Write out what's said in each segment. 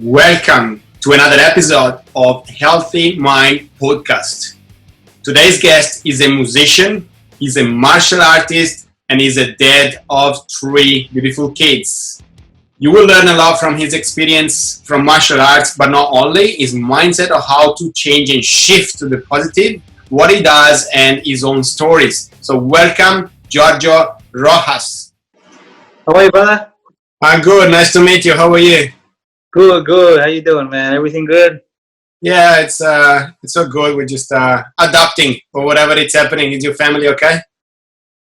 Welcome to another episode of Healthy Mind Podcast. Today's guest is a musician, he's a martial artist, and he's a dad of 3 beautiful kids. You will learn a lot from his experience from martial arts, but not only his mindset of how to change and shift to the positive, what he does, and his own stories. So welcome, Giorgio Rojas. How are you, brother? I'm good. Nice to meet you. How are you? Good. How you doing, man? Everything good? Yeah, it's so good. We're just adapting for whatever it's happening. Is your family okay?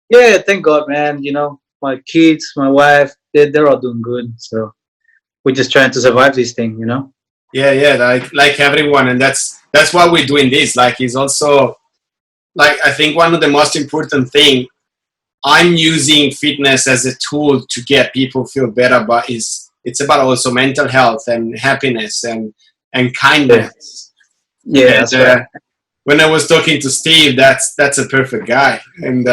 Yeah, thank God, man. You know, my kids, my wife, they're all doing good. So we're just trying to survive this thing, you know? Yeah, like everyone, and that's why we're doing this. Like, it's also like I think one of the most important thing. I'm using fitness as a tool to get people feel better, but it's about also mental health and happiness and kindness. Yeah, And, that's right. when I was talking to Steve, that's a perfect guy, and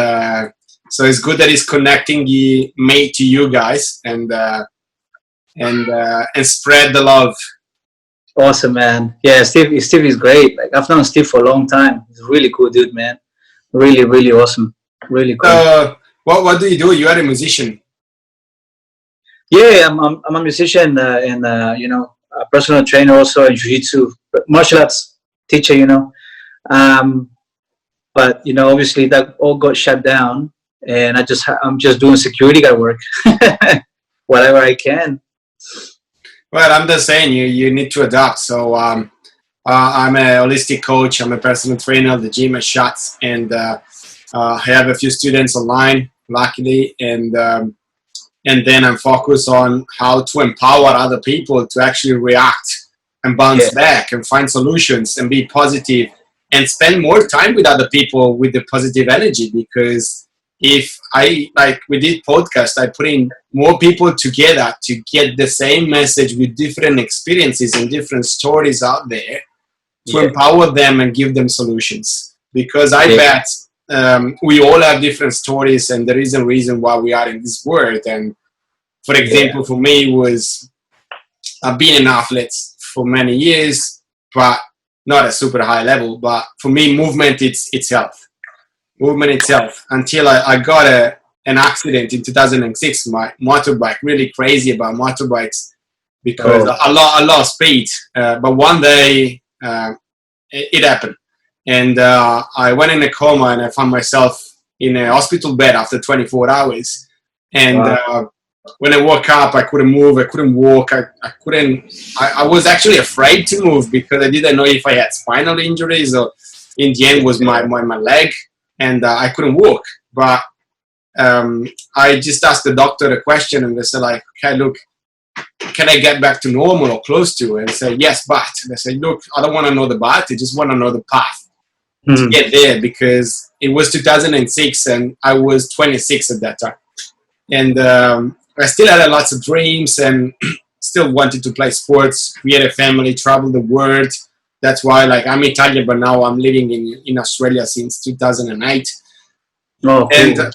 so it's good that he's connecting the mate to you guys and spread the love. Awesome, man. Yeah, Steve is great. Like, I've known Steve for a long time. He's a really cool dude, man. Really, really awesome. Really cool. What do? You are a musician. Yeah, I'm a musician and you know, a personal trainer also in jiu-jitsu, martial arts teacher, you know. Um, but you know, obviously that all got shut down, and I'm just doing security guard work, whatever I can. Well, I'm just saying you need to adapt. So I'm a holistic coach. I'm a personal trainer. The gym has shut, and I have a few students online, luckily, and then I'm focused on how to empower other people to actually react and bounce back and find solutions and be positive and spend more time with other people with the positive energy. Because if we did podcast, I put in more people together to get the same message with different experiences and different stories out there to empower them and give them solutions. Because I bet we all have different stories, and there is a reason why we are in this world. And for example, for me, was I've been an athlete for many years, but not a super high level. But for me, movement it's health. Movement itself. Until I got an accident in 2006, my motorbike. Really crazy about motorbikes because I lost speed. But one day it happened. And I went in a coma, and I found myself in a hospital bed after 24 hours. And when I woke up, I couldn't move. I couldn't walk. I was actually afraid to move because I didn't know if I had spinal injuries, or in the end was my leg, and I couldn't walk. But I just asked the doctor a question, and they said, like, okay, look, can I get back to normal or close to? And I said, yes, but. And I said, look, I don't want to know the but. I just want to know the path to get there, because it was 2006 and I was 26 at that time. And I still had lots of dreams and still wanted to play sports, create a family, travel the world. That's why, like, I'm Italian, but now I'm living in Australia since 2008. Oh, cool. And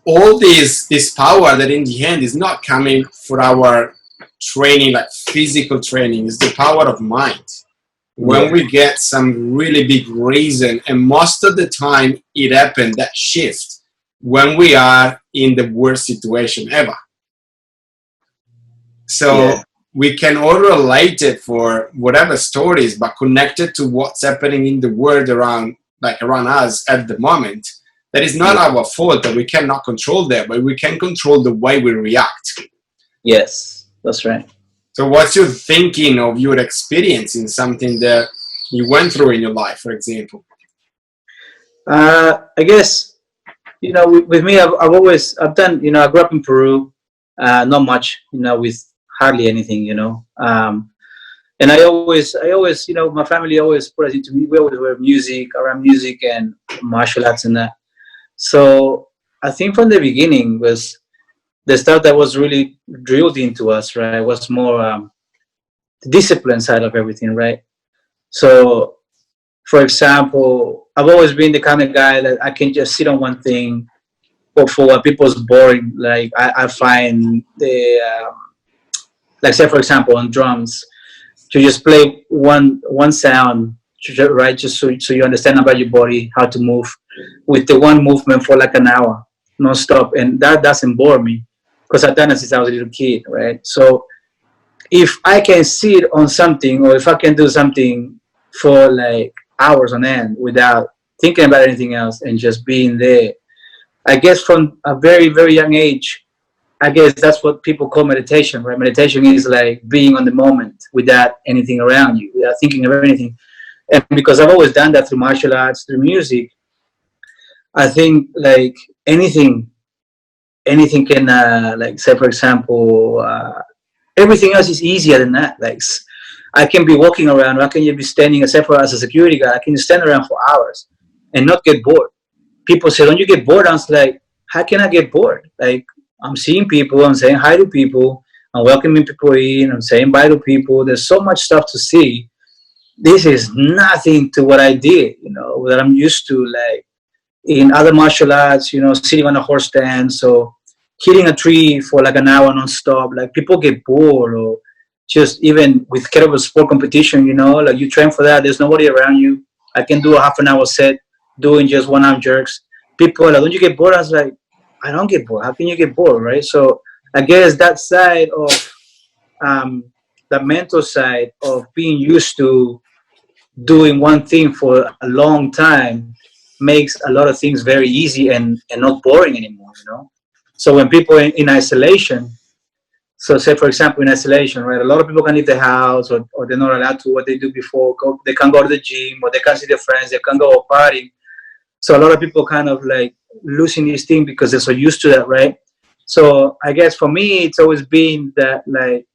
all this power that in the end is not coming for our training, like physical training, is the power of mind. When we get some really big reason, and most of the time it happened, that shift, when we are in the worst situation ever. So we can all relate it for whatever stories, but connected to what's happening in the world around us at the moment. That is not our fault, that we cannot control that, but we can control the way we react. Yes, that's right. So what's your thinking of your experience in something that you went through in your life, for example? I guess, you know, with me, I've done, you know, I grew up in Peru, not much, you know, with hardly anything, you know. And I always, you know, my family always put us into, we always were around music and martial arts and that. So I think from the beginning was the stuff that was really drilled into us, right? Was more the discipline side of everything, right? So, for example, I've always been the kind of guy that I can just sit on one thing. But for what people's boring, like I find Like say for example on drums, to just play one sound, right? Just so you understand about your body, how to move with the one movement for like an hour, non-stop, and that doesn't bore me because I've done it since I was a little kid, right? So if I can sit on something, or if I can do something for like hours on end without thinking about anything else and just being there, I guess from a very very young age, I guess that's what people call meditation, right? Meditation is like being on the moment without anything around you, without thinking of anything. And because I've always done that through martial arts, through music, I think like anything, anything can, like say for example, everything else is easier than that. Like I can be walking around, or I can just be standing, except for as a security guard, I can stand around for hours and not get bored. People say, "Don't you get bored?" I was like, "How can I get bored?" Like I'm seeing people, I'm saying hi to people, I'm welcoming people in, I'm saying bye to people. There's so much stuff to see. This is nothing to what I did, that I'm used to, like in other martial arts, sitting on a horse stand, so hitting a tree for like an hour non-stop. Like people get bored, or just even with kettlebell sport competition, like you train for that, there's nobody around you. I can do a half an hour set doing just one arm jerks. People are like, don't you get bored? I was like, I don't get bored. How can you get bored, right? So I guess that side of um, the mental side of being used to doing one thing for a long time makes a lot of things very easy and not boring anymore. So when people in isolation, so say for example in isolation, right, a lot of people can leave the house, or they're not allowed to what they do before. They can't go to the gym, or they can't see their friends, they can't go party. So a lot of people kind of like losing this thing because they're so used to that, right? So I guess for me, it's always been that, like,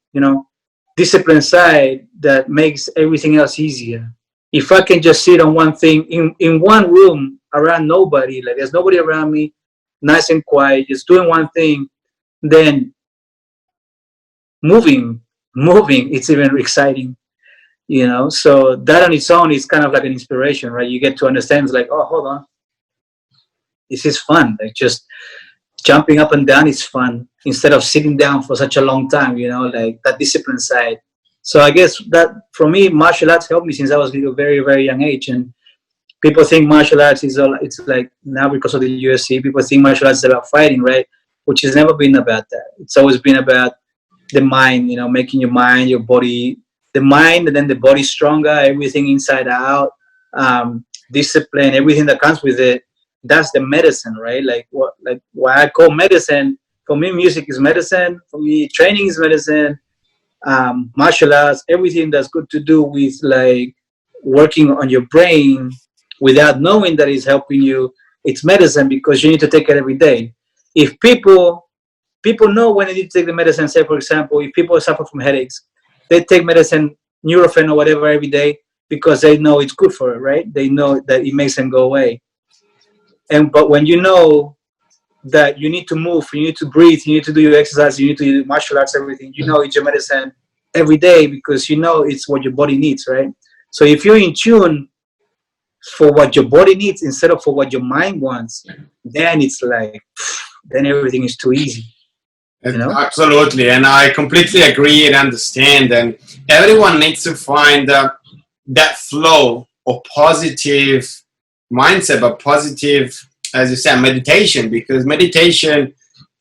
discipline side that makes everything else easier. If I can just sit on one thing in one room around nobody, like there's nobody around me, nice and quiet, just doing one thing, then moving, moving, it's even exciting. So that on its own is kind of like an inspiration, right? You get to understand, it's like, oh, hold on, this is fun. Like just jumping up and down is fun instead of sitting down for such a long time, like that discipline side. So I guess that for me, martial arts helped me since I was a very, very young age. And people think martial arts is all, it's like now because of the UFC, people think martial arts is about fighting, right? Which has never been about that. It's always been about the mind, making your mind, your body, the mind, and then the body stronger, everything inside out, discipline, everything that comes with it. That's the medicine, right? Like why I call medicine. For me, music is medicine. For me, training is medicine. Martial arts, everything that's good to do with like working on your brain without knowing that it's helping you, it's medicine because you need to take it every day. If people know when they need to take the medicine, say for example, if people suffer from headaches, they take medicine, Nurofen or whatever every day because they know it's good for it, right? They know that it makes them go away. But when you know that you need to move, you need to breathe, you need to do your exercise, you need to do martial arts, everything, it's your medicine every day because it's what your body needs, right? So if you're in tune for what your body needs instead of for what your mind wants, then it's like, then everything is too easy. Absolutely, and I completely agree and understand. And everyone needs to find that flow of positive mindset, but positive, as you said, meditation, because meditation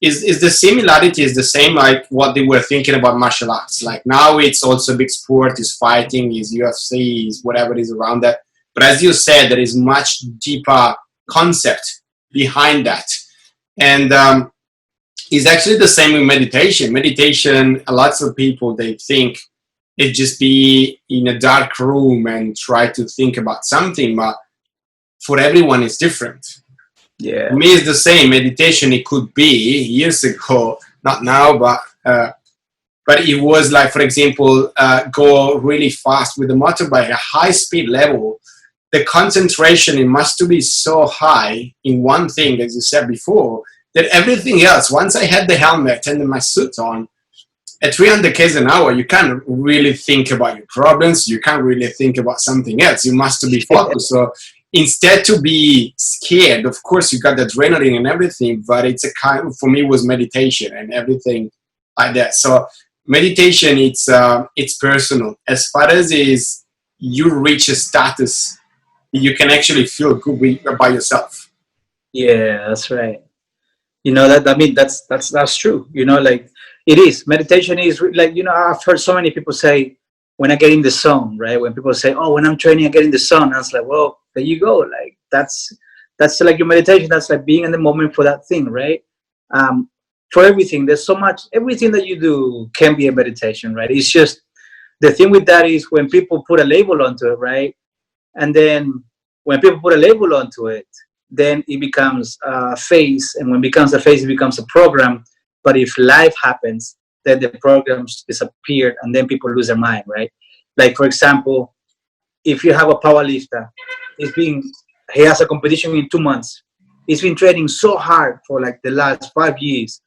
is the similarity is the same like what they were thinking about martial arts. Like now it's also big sport, is fighting, is UFC, is whatever is around that. But as you said, there is much deeper concept behind that. And it's actually the same with meditation. Meditation, lots of people, they think it just be in a dark room and try to think about something, but for everyone it's different. Yeah. For me, it's the same. Meditation, it could be years ago, not now, but it was like, for example, go really fast with the motorbike at a high speed level. The concentration, it must to be so high in one thing, as you said before, that everything else, once I had the helmet and my suit on, at 300 k's an hour, you can't really think about your problems. You can't really think about something else. You must to be focused. So instead to be scared, of course, you got the adrenaline and everything, but it's a kind, for me, it was meditation and everything like that. So meditation, it's personal. As far as is you reach a status, you can actually feel good by yourself. Yeah, that's right. You know that I mean that's true. You know, like it is. Meditation is like, you know, I've heard so many people say when I get in the zone, right? When people say, "Oh, when I'm training, I get in the zone," I was like, "Well, there you go. Like that's like your meditation. That's like being in the moment for that thing, right?" Um, for everything, there's so much. Everything that you do can be a meditation, right? It's just the thing with that is when people put a label onto it, right? And then when people put a label onto it, then it becomes a phase, and when it becomes a phase, it becomes a program. But if life happens, then the programs disappear, and then people lose their mind, right? Like for example, if you have a power lifter, he's being he has a competition in 2 months. He's been training so hard for like the last 5 years,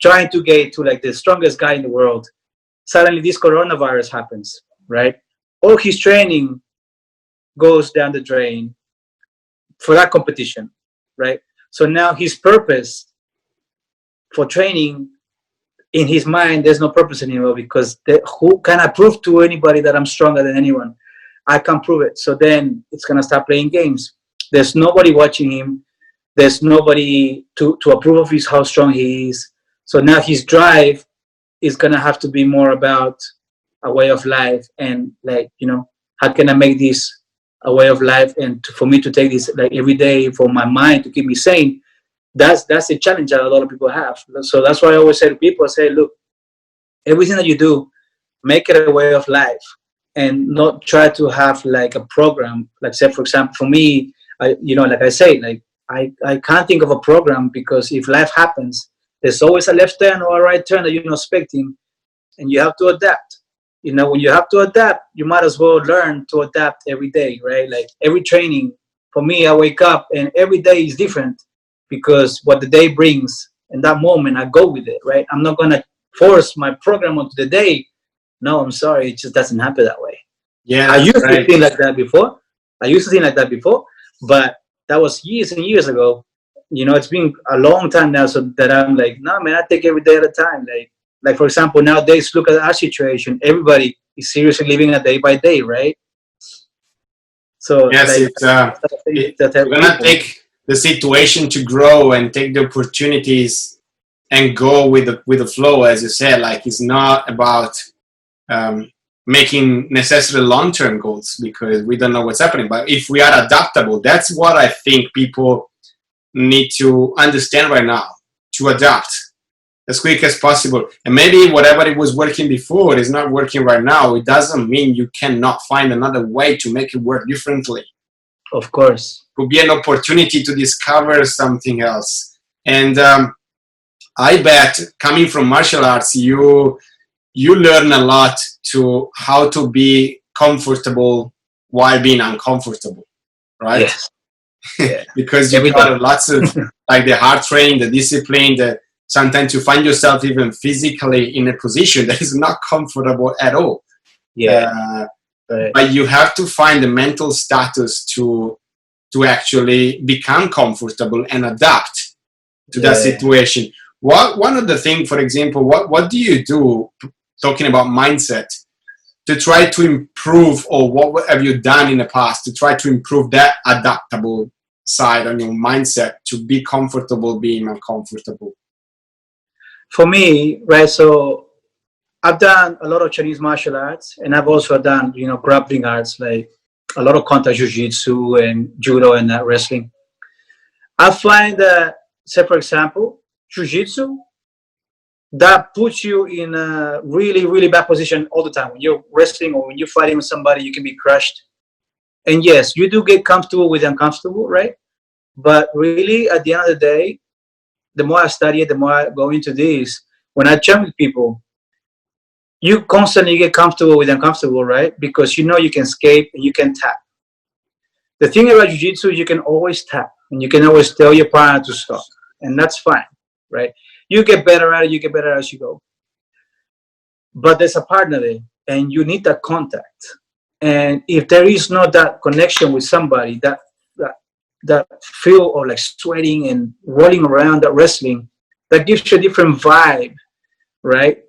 trying to get to like the strongest guy in the world. Suddenly, this coronavirus happens, right? All his training goes down the drain for that competition, right? So now his purpose for training, in his mind, there's no purpose anymore, because who can I prove to anybody that I'm stronger than anyone? I can't prove it. So then it's gonna start playing games. There's nobody watching him. There's nobody to approve of his how strong he is. So now his drive is gonna have to be more about a way of life, and like, you know, how can I make this a way of life, and for me to take this like every day for my mind to keep me sane. That's a challenge that a lot of people have. So that's why I always say to people, I say, look, everything that you do, make it a way of life, and not try to have like a program. Like say, for example, for me, you know, like I say, like I can't think of a program, because if life happens, there's always a left turn or a right turn that you're not expecting, and you have to adapt. You know, when you have to adapt, you might as well learn to adapt every day, right? Like every training, for me, I wake up and every day is different, because what the day brings in that moment, I go with it, right? I'm not gonna force my program onto the day. No, I'm sorry, it just doesn't happen that way. Yeah, I that's used to right. think like that before. I used to think like that before, but that was years and years ago. You know, it's been a long time now, so that I'm like, no, man, I take every day at a time. Like for example, nowadays, look at our situation. Everybody is seriously living a day by day, right? So, Yes, like, it's that type we're of gonna people. take the situation to grow and take the opportunities and go with the flow, as you said. Like it's not about um, making necessary long-term goals, because we don't know what's happening. But if we are adaptable, that's what I think people need to understand right now, to adapt as quick as possible. And maybe whatever it was working before is not working right now. It doesn't mean you cannot find another way to make it work differently. Of course. Could be an opportunity to discover something else. And I bet, coming from martial arts, you learn a lot to how to be comfortable while being uncomfortable, right? Yes. Yeah. Because you Every day. got lots of like the hard training, the discipline, the sometimes you find yourself even physically in a position that is not comfortable at all. Yeah. Right. But you have to find the mental status to actually become comfortable and adapt to that situation. One of the things, for example, what do you do, talking about mindset, to try to improve, or what have you done in the past to try to improve that adaptable side on your mindset to be comfortable being uncomfortable? For me, right, so I've done a lot of Chinese martial arts, and I've also done, you know, grappling arts, like a lot of contact jiu-jitsu and judo and wrestling. I find that, say for example, jiu-jitsu, that puts you in a really, really bad position all the time. When you're wrestling or when you're fighting with somebody, you can be crushed. And yes, you do get comfortable with uncomfortable, right? But really, at the end of the day, the more I study it, the more I go into this. When I train with people, you constantly get comfortable with uncomfortable, right? Because you know you can escape and you can tap. The thing about jiu-jitsu, you can always tap and you can always tell your partner to stop, and that's fine, right? You get better at it, you get better as you go. But there's a partner there, and you need that contact. And if there is not that connection with somebody, that that feel of like sweating and rolling around, that wrestling, that gives you a different vibe, right?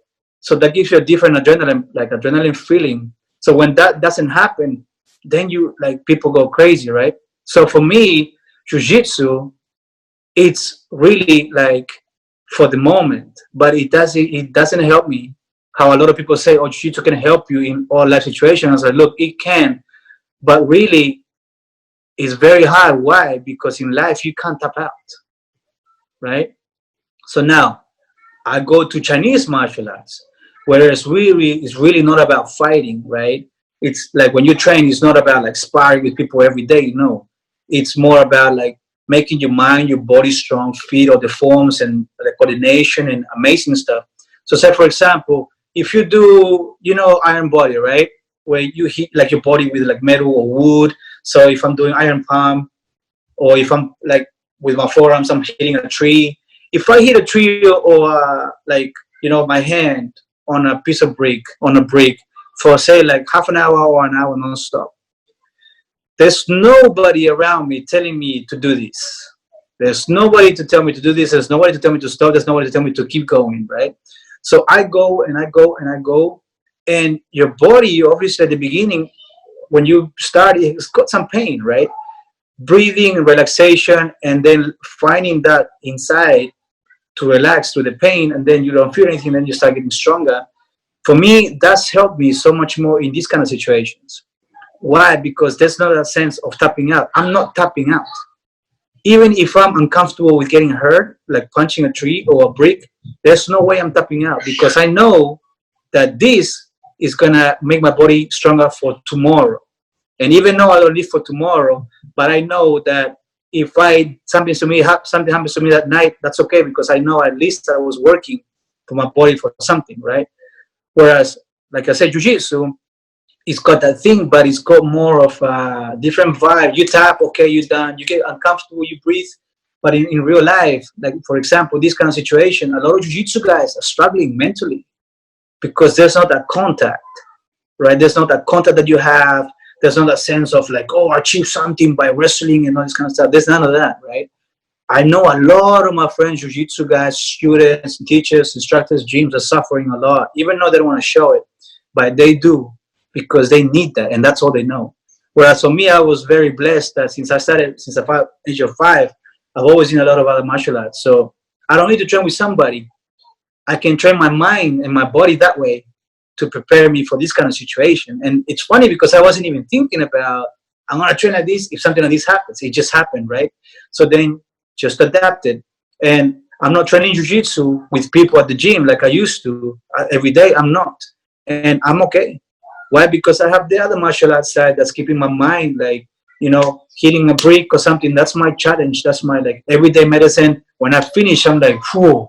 So that gives you a different adrenaline, like adrenaline feeling. So when that doesn't happen, then you like people go crazy, right? So for me, jujitsu, it's really like for the moment, but it doesn't help me. How a lot of people say, oh, jiu-jitsu can help you in all life situations. I was like, look, it can, but really it's very hard. Why? Because in life you can't tap out, right? So now I go to Chinese martial arts, whereas really it's really not about fighting, right? It's like when you train, it's not about like sparring with people every day. No, it's more about like making your mind, your body strong, feet all the forms and the coordination and amazing stuff. So, say for example, if you do, iron body, right, where you hit like your body with like metal or wood. So if I'm doing iron palm, or if I'm like with my forearms, I'm hitting a tree. If I hit a tree or like my hand on a piece of brick on a brick for say like half an hour or an hour non-stop, there's nobody around me telling me to do this. There's nobody to tell me to do this. There's nobody to tell me to stop. There's nobody to tell me to keep going, right? So I go and I go and I go, and your body obviously at the beginning when you start it's got some pain, right? Breathing, relaxation, and then finding that inside to relax through the pain, and then you don't feel anything, then you start getting stronger. For me, that's helped me so much more in these kind of situations. Why? Because there's not a sense of tapping out. I'm not tapping out. Even if I'm uncomfortable with getting hurt, like punching a tree or a brick, there's no way I'm tapping out because I know that this is gonna make my body stronger for tomorrow. And even though I don't live for tomorrow, but I know that if something happens to me that night, that's okay because I know at least I was working for my body for something, right? Whereas, like I said, jiu-jitsu, it's got that thing, but it's got more of a different vibe. You tap, okay, you're done. You get uncomfortable, you breathe. But in real life, like for example, this kind of situation, a lot of jiu-jitsu guys are struggling mentally because there's not that contact, right? There's not that contact that you have. There's not that sense of like, oh, I achieved something by wrestling and all this kind of stuff. There's none of that, right? I know a lot of my friends, jiu-jitsu guys, students, teachers, instructors, gyms are suffering a lot, even though they don't want to show it, but they do because they need that, and that's all they know. Whereas for me, I was very blessed that since the age of 5, I've always seen a lot of other martial arts. So I don't need to train with somebody. I can train my mind and my body that way to prepare me for this kind of situation. And it's funny because I wasn't even thinking about, I'm going to train like this if something like this happens. It just happened, right? So then just adapted. And I'm not training jiu-jitsu with people at the gym like I used to every day. I'm not. And I'm okay. Why? Because I have the other martial arts side that's keeping my mind like, hitting a brick or something. That's my challenge. That's my like everyday medicine. When I finish, I'm like, whew,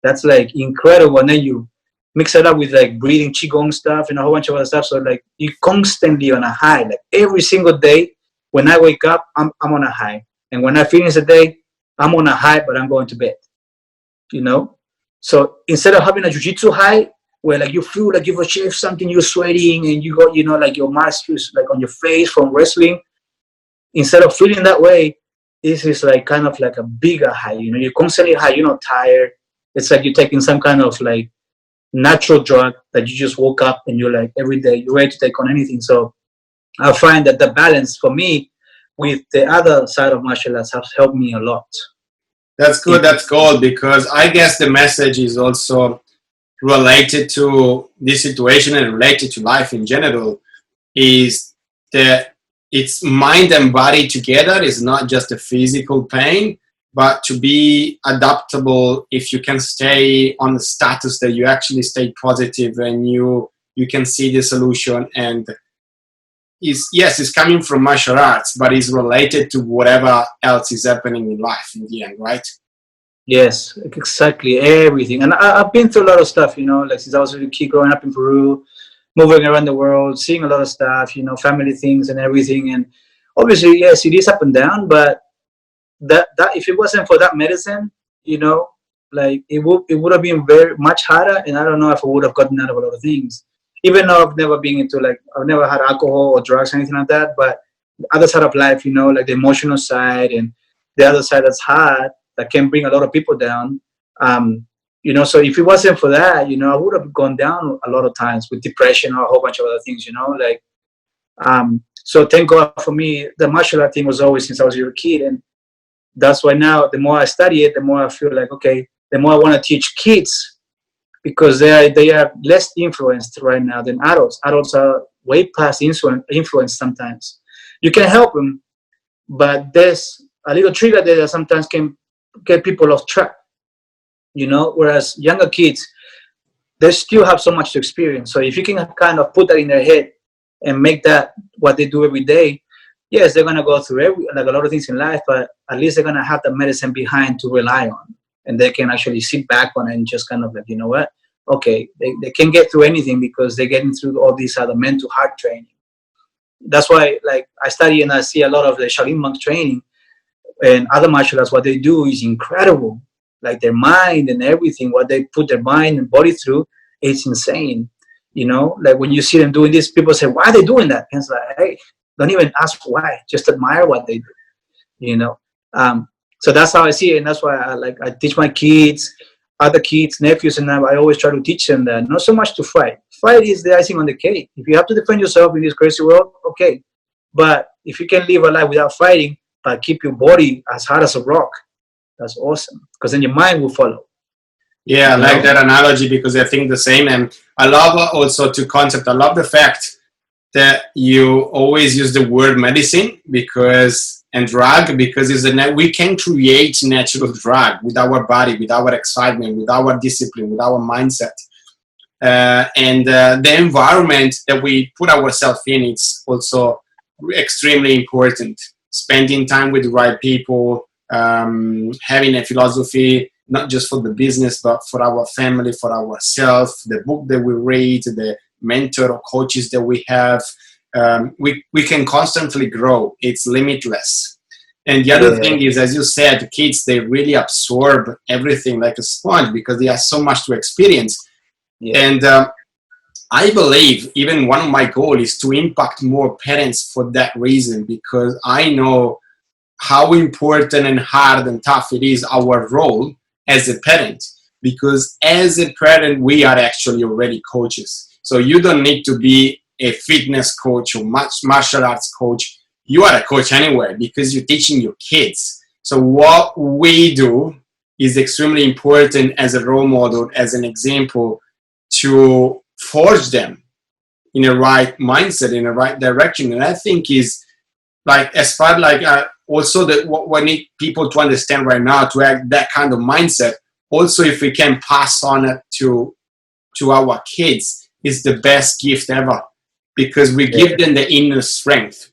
that's like incredible. And then you mix it up with like breathing qigong stuff and a whole bunch of other stuff. So like you constantly on a high. Like every single day when I wake up, I'm on a high. And when I finish the day, I'm on a high, but I'm going to bed. So instead of having a jiu-jitsu high, where like you feel like you've achieved something, you're sweating and you got, like your mask is like on your face from wrestling. Instead of feeling that way, this is like kind of like a bigger high. You're constantly high, you're not tired. It's like you're taking some kind of like natural drug that you just woke up and you're like every day you're ready to take on anything. So I find that the balance for me with the other side of martial arts has helped me a lot. That's good. That's gold, because I guess the message is also related to this situation and related to life in general, is that it's mind and body together. Is not just a physical pain, but to be adaptable. If you can stay on the status that you actually stay positive and you can see the solution, and it's coming from martial arts, but it's related to whatever else is happening in life in the end, right? Yes, exactly, everything. And I've been through a lot of stuff, like since I was a little kid growing up in Peru, moving around the world, seeing a lot of stuff, family things and everything. And obviously, yes, it is up and down, but that if it wasn't for that medicine, like it would have been very much harder. And I don't know if I would have gotten out of a lot of things. Even though I've never been into I've never had alcohol or drugs or anything like that, but the other side of life, like the emotional side and the other side that's hard, that can bring a lot of people down. So if it wasn't for that, I would have gone down a lot of times with depression or a whole bunch of other things, like, so thank God for me, the martial art thing was always since I was a little kid. And that's why now the more I study it, the more I feel like, okay, the more I want to teach kids, because they are less influenced right now than adults. Adults are way past influence sometimes. You can help them, but there's a little trigger there that sometimes can get people off track, whereas younger kids, they still have so much to experience. So if you can kind of put that in their head and make that what they do every day, yes, they're going to go through like a lot of things in life, but at least they're going to have the medicine behind to rely on. And they can actually sit back on it and just kind of like, you know what? Okay, they can get through anything because they're getting through all these other mental heart training. That's why, like, I study and I see a lot of the Shaolin monk training and other martial arts. What they do is incredible. Like their mind and everything, what they put their mind and body through, it's insane. Like when you see them doing this, people say, why are they doing that? And it's like, hey, don't even ask why. Just admire what they do, So that's how I see it. And that's why I teach my kids, other kids, nephews, and I always try to teach them that not so much to fight. Fight is the icing on the cake. If you have to defend yourself in this crazy world, okay. But if you can live a life without fighting, but keep your body as hard as a rock, that's awesome. Because then your mind will follow. Yeah, I like that analogy because I think the same. And I love also I love the fact that you always use the word medicine and drug, because we can create natural drug with our body, with our excitement, with our discipline, with our mindset. And the environment that we put ourselves in, it's also extremely important. Spending time with the right people, having a philosophy, not just for the business, but for our family, for ourselves, the book that we read, the mentor or coaches that we have. We can constantly grow. It's limitless. And the other thing is, as you said, kids, they really absorb everything like a sponge because they have so much to experience. Yeah. And I believe even one of my goals is to impact more parents for that reason, because I know how important and hard and tough it is, our role as a parent. Because as a parent, we are actually already coaches. So you don't need to be a fitness coach or martial arts coach. You are a coach anyway because you're teaching your kids. So what we do is extremely important as a role model, as an example, to forge them in a right mindset, in a right direction. And I think is like, as far like also that what we need people to understand right now to have that kind of mindset. Also, if we can pass on it to our kids, is the best gift ever, because we give them the inner strength.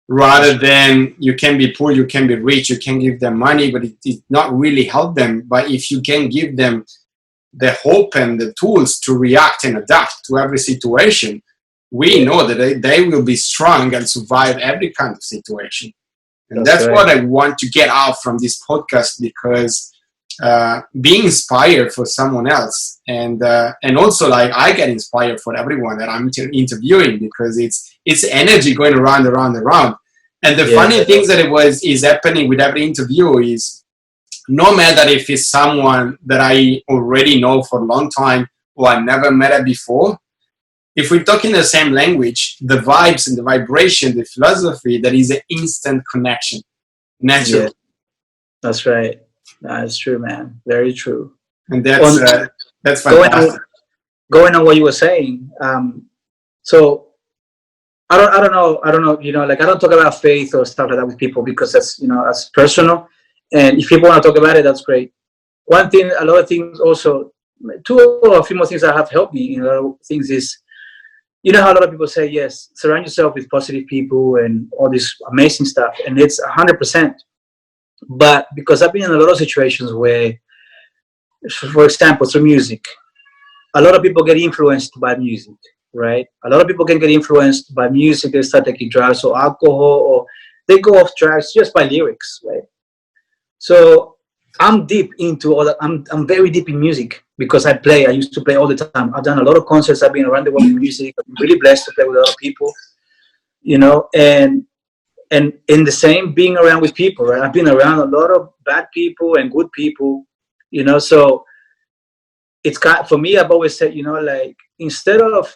Rather than you can be poor, you can be rich, you can give them money, but it not really help them. But if you can give them the hope and the tools to react and adapt to every situation, we know that they will be strong and survive every kind of situation. And that's right. What I want to get out from this podcast, because being inspired for someone else, and also like I get inspired for everyone that I'm interviewing, because it's energy going around. And the funny things that is happening with every interview is, no matter if it's someone that I already know for a long time or I never met her before, if we're talking the same language, the vibes and the vibration, the philosophy, there is an instant connection, naturally. Yeah. That's right. That's true, man. Very true. And that's fantastic. Going on what you were saying. So I don't know. Like, I don't talk about faith or stuff like that with people, because that's that's personal. And if people want to talk about it, that's great. One thing, a lot of things also, two or a few more things that have helped me in a lot of things is, how a lot of people say, yes, surround yourself with positive people and all this amazing stuff. And it's 100%. But because I've been in a lot of situations where, for example, through music, a lot of people get influenced by music, right? A lot of people can get influenced by music. They start taking drugs or alcohol, or they go off tracks just by lyrics, right? So I'm deep into all that. I'm very deep in music because I used to play all the time. I've done a lot of concerts. I've been around the world with music. I'm really blessed to play with a lot of people, and in the same, being around with people, right? I've been around a lot of bad people and good people, so it's kind for me. I've always said, like instead of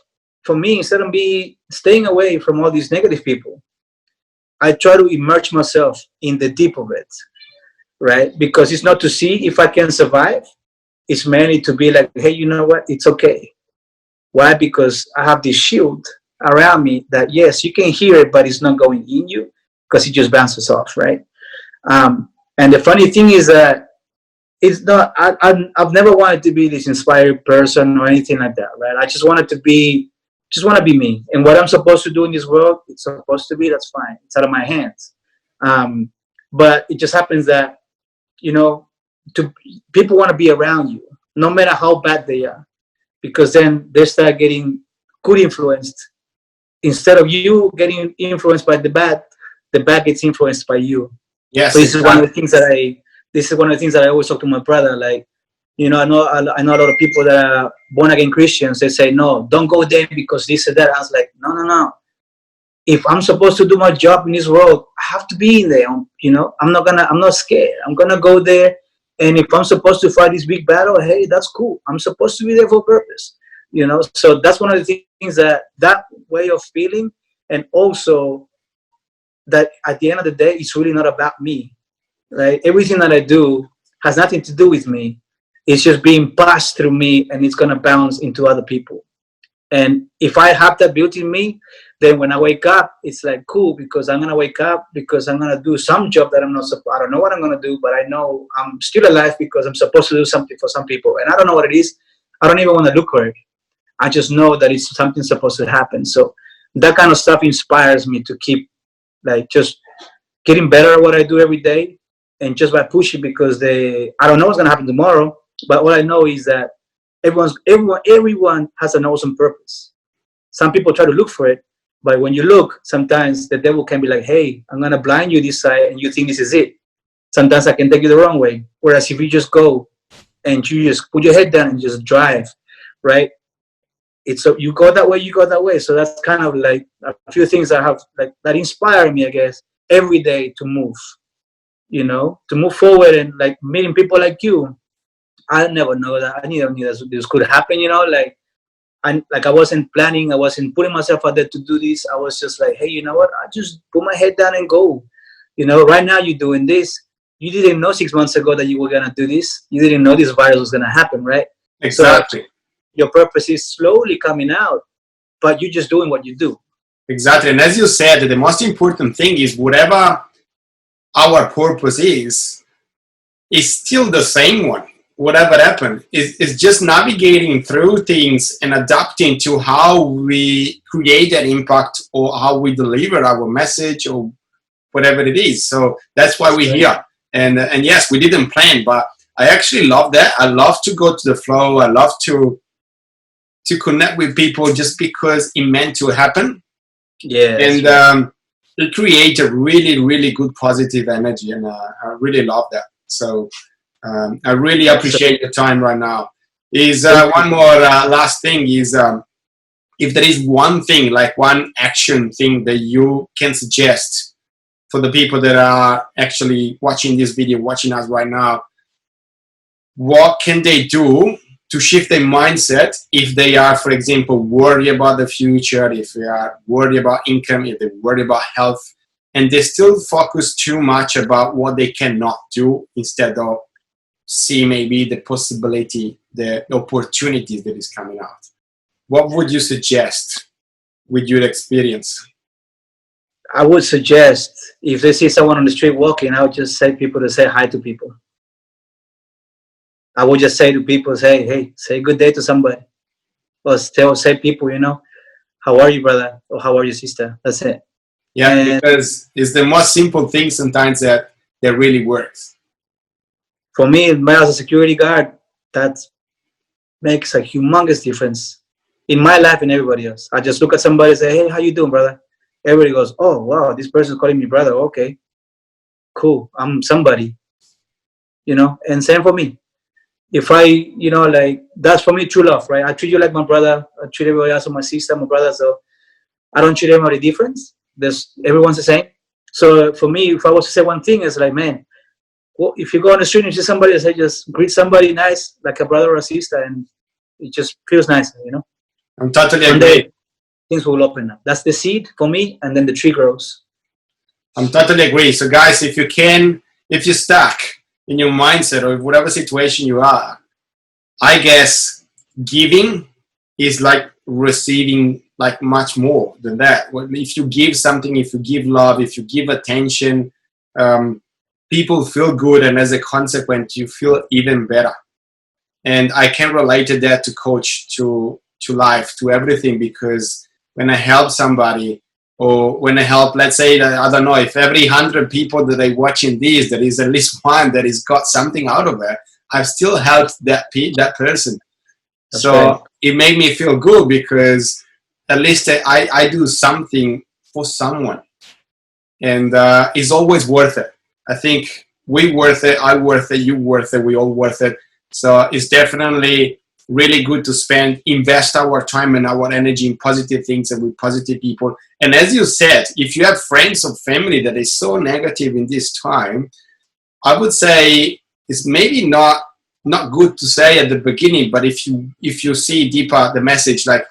me staying away from all these negative people, I try to immerse myself in the deep of it, right? Because it's not to see if I can survive. It's mainly to be like, hey, you know what? It's okay. Why? Because I have this shield around me that yes, you can hear it, but it's not going in you because it just bounces off, right? And the funny thing is that it's not. I've never wanted to be this inspired person or anything like that, right? I just wanted to be, just want to be me, and what I'm supposed to do in this world, it's supposed to be. That's fine. It's out of my hands. Um, but it just happens that you know, to people want to be around you, no matter how bad they are, because then they start getting good influenced. Instead of you getting influenced by the bad gets influenced by you. So Yes, this is one of exactly. the things that I always talk to my brother. Like, I know a lot of people that are born again Christians. They say, no, don't go there because this or that. I was like, no, no, no. If I'm supposed to do my job in this world, I have to be in there. I'm not scared. I'm gonna go there. And if I'm supposed to fight this big battle, hey, that's cool. I'm supposed to be there for a purpose. So that's one of the things that way of feeling, and also that at the end of the day, it's really not about me, right? Everything that I do has nothing to do with me. It's just being passed through me, and it's gonna bounce into other people. And if I have that built in me, then when I wake up, it's like cool because I'm gonna wake up because I'm gonna do some job that I don't know what I'm gonna do, but I know I'm still alive because I'm supposed to do something for some people, and I don't know what it is. I don't even want to look for it. I just know that it's something supposed to happen. So that kind of stuff inspires me to keep like just getting better at what I do every day, and just by pushing because I don't know what's gonna happen tomorrow, but all I know is that everyone has an awesome purpose. Some people try to look for it, but when you look, sometimes the devil can be like, hey, I'm gonna blind you this side and you think this is it. Sometimes I can take you the wrong way. Whereas if you just go and you just put your head down and just drive, right? It's so you go that way, you go that way. So that's kind of like a few things that have like that inspire me, I guess, every day to move, to move forward, and like meeting people like you. I never know that. I never knew this could happen, I wasn't planning, I wasn't putting myself out there to do this. I was just like, hey, you know what? I just put my head down and go. Right now you're doing this. You didn't know 6 months ago that you were gonna do this. You didn't know this virus was gonna happen, right? So Exactly. your purpose is slowly coming out, but you're just doing what you do. Exactly. And as you said, the most important thing is whatever our purpose is still the same one. Whatever happened is just navigating through things and adapting to how we create that impact or how we deliver our message or whatever it is. So that's why we're here. And yes, we didn't plan, but I actually love that. I love to go to the flow. I love to connect with people just because it meant to happen. Yeah. And it creates a really, really good positive energy. And I really love that. So I really appreciate your time right now. Is one more last thing is if there is one thing, like one action thing that you can suggest for the people that are actually watching this video, watching us right now, what can they do to shift their mindset if they are, for example, worried about the future, if they are worried about income, if they're worried about health, and they still focus too much about what they cannot do instead of see maybe the possibility, the opportunities that is coming out. What would you suggest with your experience? I would suggest if they see someone on the street walking, I would just say people to say hi to people. I would just say to people, hey, say good day to somebody. Or say people, how are you, brother? Or how are you, sister? That's it. Yeah, and because it's the most simple thing sometimes that really works. For me, as a security guard, that makes a humongous difference in my life and everybody else. I just look at somebody and say, hey, how you doing, brother? Everybody goes, oh, wow, this person's calling me brother. Okay, cool. I'm somebody, and same for me. If I, that's for me true love, right? I treat you like my brother. I treat everybody else like my sister, my brother. So I don't treat everybody different. Everyone's the same. So for me, if I was to say one thing, it's like, man, well, if you go on the street and see somebody, I say just greet somebody nice, like a brother or a sister, and it just feels nice, you know. I'm totally One agree. day things will open up. That's the seed for me, and then the tree grows. I'm totally agree. So guys, if you're stuck in your mindset or whatever situation you are, I guess giving is like receiving like much more than that. If you give something, if you give love, if you give attention, people feel good, and as a consequence, you feel even better. And I can relate to that to coach, to life, to everything, because when I help somebody, or when I help, let's say that, I don't know, if every 100 people that are watching this, there is at least one that has got something out of it, I've still helped that person. That's So right. it made me feel good, because at least I do something for someone, and it's always worth it. I think we worth it, I worth it, you worth it, we all worth it. So it's definitely really good to invest our time and our energy in positive things and with positive people. And as you said, if you have friends or family that is so negative in this time, I would say it's maybe not good to say at the beginning, but if you see deeper the message, like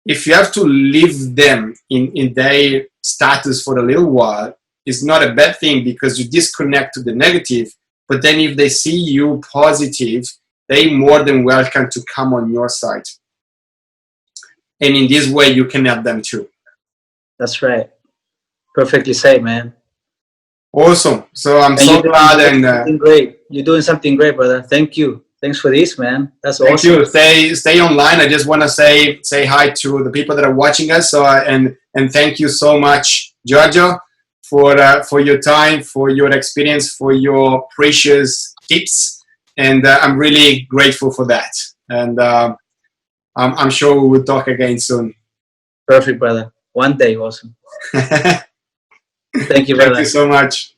if you have to leave them in their status for a little while, it's not a bad thing, because you disconnect to the negative. But then if they see you positive, they're more than welcome to come on your side. And in this way, you can help them too. That's right. Perfectly said, man. Awesome. So I'm And so glad. doing And something great. You're doing something great, brother. Thank you. Thanks for this, man. That's thank awesome. you. Stay online. I just want to say hi to the people that are watching us. So and thank you so much, Giorgio, for your time, for your experience, for your precious tips, and I'm really grateful for that. And I'm sure we will talk again soon. Perfect, brother. One day, awesome. Thank you, Thank brother. you so much.